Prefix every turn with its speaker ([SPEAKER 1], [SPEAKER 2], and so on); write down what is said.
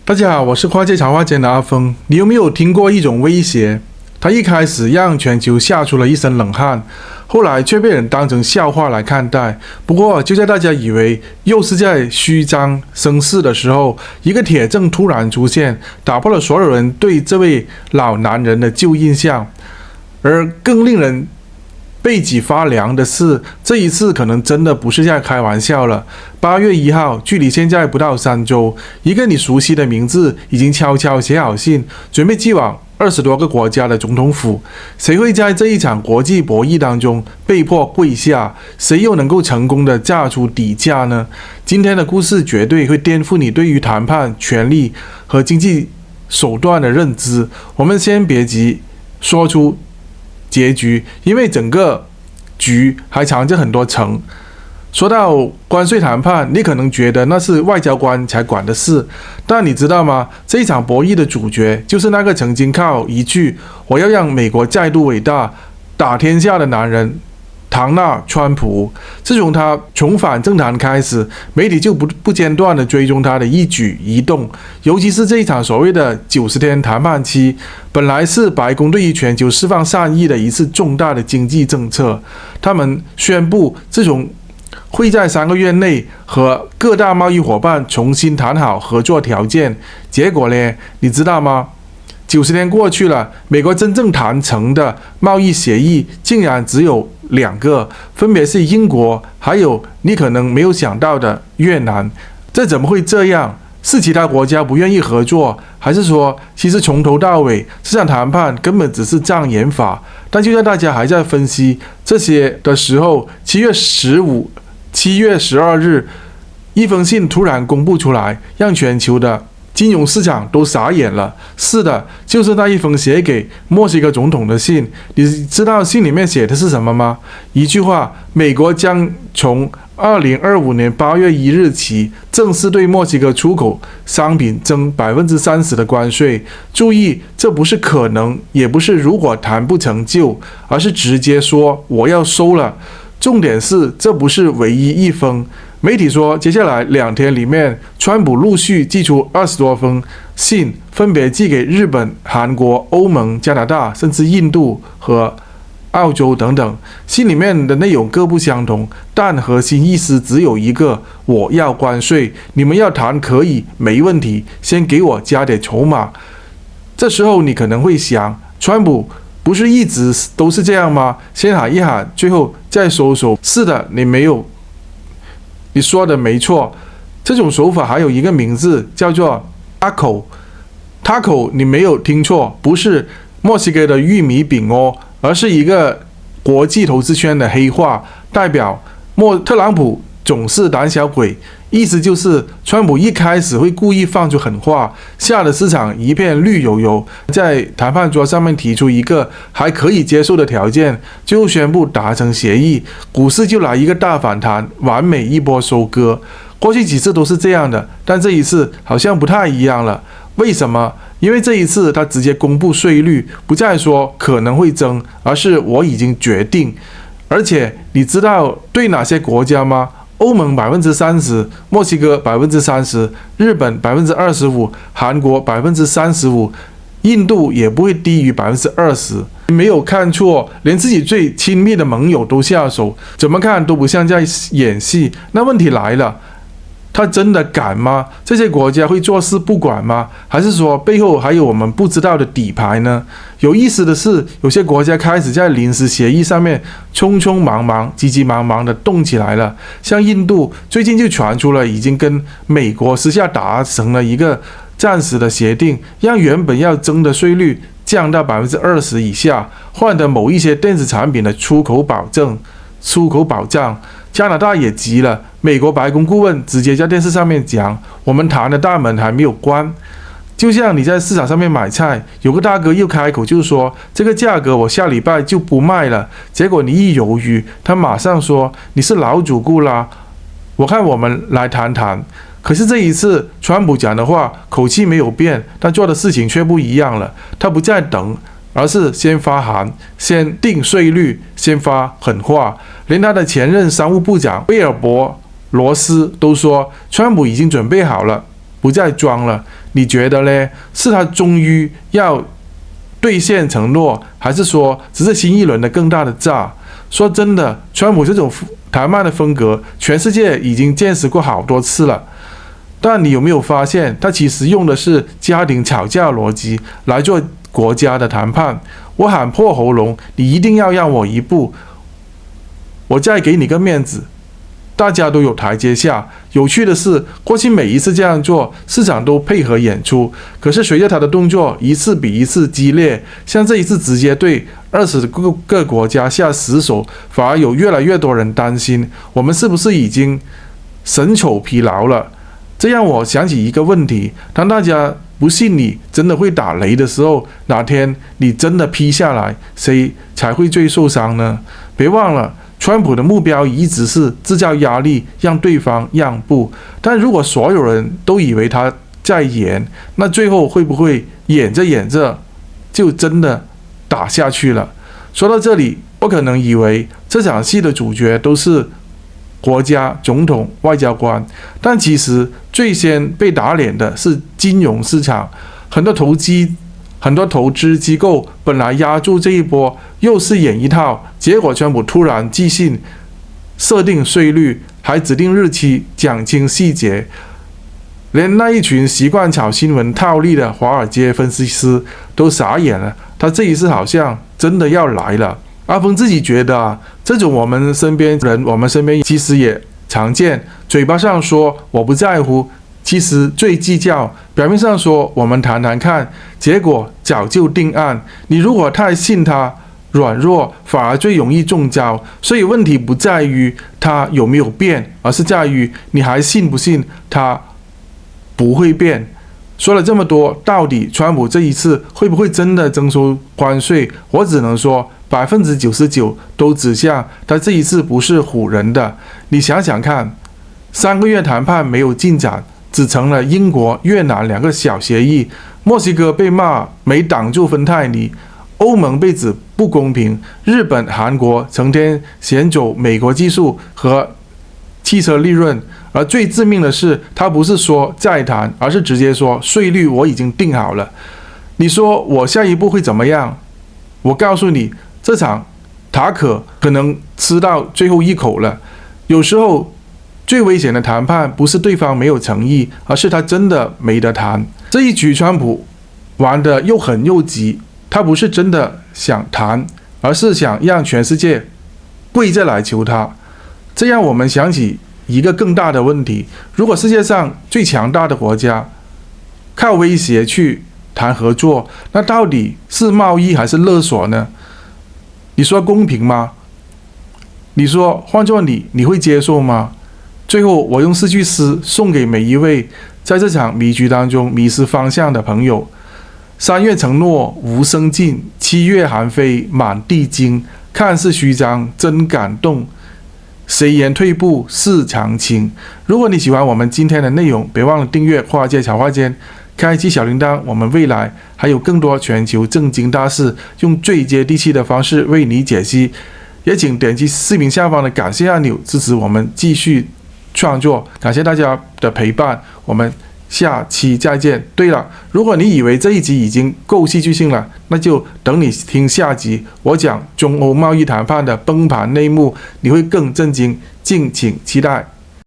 [SPEAKER 1] 大家好，我是跨界茶话间的阿峰。你有没有听过一种威胁？它一开始让全球吓出了一身冷汗，后来却被人当成笑话来看待。不过，就在大家以为又是在虚张声势的时候，一个铁证突然出现，打破了所有人对这位老男人的旧印象。而更令人背脊发凉的是，这一次可能真的不是在开玩笑了。8月1号，距离现在不到3周，一个你熟悉的名字已经悄悄写好信，准备寄往20多个国家的总统府。谁会在这一场国际博弈当中被迫跪下？谁又能够成功的炸出底价呢？今天的故事绝对会颠覆你对于谈判、权力和经济手段的认知。我们先别急说出结局，因为整个局还藏着很多层。说到关税谈判，你可能觉得那是外交官才管的事，但你知道吗？这一场博弈的主角就是那个曾经靠一句"我要让美国再度伟大"打天下的男人唐纳川普。自从他重返政坛开始，媒体就不间断地追踪他的一举一动，尤其是这一场所谓的90天谈判期，本来是白宫对于全球释放善意的一次重大的经济政策。他们宣布，自从会在3个月内和各大贸易伙伴重新谈好合作条件。结果呢，你知道吗？90天过去了，美国真正谈成的贸易协议竟然只有2个，分别是英国，还有你可能没有想到的越南。这怎么会这样？是其他国家不愿意合作，还是说其实从头到尾这场谈判根本只是障眼法？但就在大家还在分析这些的时候，7月12日，一封信突然公布出来，让全球的金融市场都傻眼了。是的，就是那一封写给墨西哥总统的信。你知道信里面写的是什么吗？一句话：美国将从2025年8月1日起正式对墨西哥出口商品征30%的关税。注意，这不是可能，也不是如果谈不成就，而是直接说我要收了。重点是，这不是唯一一封。媒体说，接下来2天里面，川普陆续寄出20多封信，分别寄给日本、韩国、欧盟、加拿大，甚至印度和澳洲等等。信里面的内容各不相同，但核心意思只有一个：我要关税，你们要谈可以，没问题，先给我加点筹码。这时候你可能会想，川普不是一直都是这样吗？先喊一喊，最后再收手。是的，你说的没错，这种手法还有一个名字叫做 taco。taco 你没有听错，不是墨西哥的玉米饼哦，而是一个国际投资圈的黑话，代表特朗普总是胆小鬼。意思就是川普一开始会故意放出狠话，吓得市场一片绿油油，在谈判桌上面提出一个还可以接受的条件，最后宣布达成协议，股市就来一个大反弹，完美一波收割。过去几次都是这样的，但这一次好像不太一样了。为什么？因为这一次他直接公布税率，不再说可能会增，而是我已经决定。而且你知道对哪些国家吗？欧盟30%，墨西哥30%，日本25%，韩国35%，印度也不会低于20%。没有看错，连自己最亲密的盟友都下手，怎么看都不像在演戏。那问题来了，他真的敢吗？这些国家会做事不管吗？还是说背后还有我们不知道的底牌呢？有意思的是，有些国家开始在临时协议上面匆匆忙忙、急急忙忙的动起来了。像印度最近就传出了已经跟美国私下达成了一个暂时的协定，让原本要征的税率降到20%以下，换得某一些电子产品的出口保障。加拿大也急了，美国白宫顾问直接在电视上面讲，我们谈的大门还没有关。就像你在市场上面买菜，有个大哥又开口就说这个价格我下礼拜就不卖了，结果你一犹豫，他马上说你是老主顾啦，我看我们来谈谈。可是这一次川普讲的话口气没有变，但做的事情却不一样了。他不再等，而是先发函，先定税率，先发狠话。连他的前任商务部长贝尔伯罗斯都说，川普已经准备好了不再装了。你觉得呢？是他终于要兑现承诺，还是说只是新一轮的更大的诈？说真的，川普这种谈判的风格，全世界已经见识过好多次了。但你有没有发现，他其实用的是家庭吵架逻辑来做国家的谈判？我喊破喉咙，你一定要让我一步，我再给你个面子，大家都有台阶下。有趣的是，过去每一次这样做，市场都配合演出。可是随着他的动作一次比一次激烈，像这一次直接对20个国家下死手，反而有越来越多人担心，我们是不是已经审丑疲劳了？这让我想起一个问题：当大家不信你真的会打雷的时候，哪天你真的劈下来，谁才会最受伤呢？别忘了，川普的目标一直是制造压力，让对方让步。但如果所有人都以为他在演，那最后会不会演着演着就真的打下去了？说到这里，不可能以为这场戏的主角都是国家、总统、外交官，但其实最先被打脸的是金融市场。很多投资机构本来压住这一波，又是演一套，结果川普突然即兴设定税率，还指定日期，讲清细节，连那一群习惯炒新闻套利的华尔街分析师都傻眼了。他这一次好像真的要来了。阿峰自己觉得这种我们身边其实也常见，嘴巴上说我不在乎，其实最计较，表面上说我们谈谈看，结果早就定案。你如果太信他，软弱反而最容易中招。所以问题不在于他有没有变，而是在于你还信不信他不会变。说了这么多，到底川普这一次会不会真的征收关税？我只能说99%都指向他这一次不是唬人的。你想想看，3个月谈判没有进展，只成了英国、越南2个小协议，墨西哥被骂没挡住芬太尼，欧盟被指不公平，日本、韩国成天嫌走美国技术和汽车利润。而最致命的是，他不是说再谈，而是直接说税率我已经定好了。你说我下一步会怎么样？我告诉你，这场塔可能吃到最后一口了。有时候最危险的谈判不是对方没有诚意，而是他真的没得谈。这一局川普玩得又狠又急，他不是真的想谈，而是想让全世界跪着来求他。这让我们想起一个更大的问题：如果世界上最强大的国家靠威胁去谈合作，那到底是贸易还是勒索呢？你说公平吗？你说换做你会接受吗？最后，我用4句诗送给每一位在这场迷局当中迷失方向的朋友：3月承诺无声尽，7月寒飞满地惊。看似虚张，真感动。谁言退步是常情？如果你喜欢我们今天的内容，别忘了订阅华尔街茶话间，开启小铃铛。我们未来还有更多全球政经大事，用最接地气的方式为你解析。也请点击视频下方的感谢按钮，支持我们继续创作。感谢大家的陪伴，我们下期再见。对了，如果你以为这一集已经够戏剧性了，那就等你听下集，我讲中欧贸易谈判的崩盘内幕，你会更震惊，敬请期待。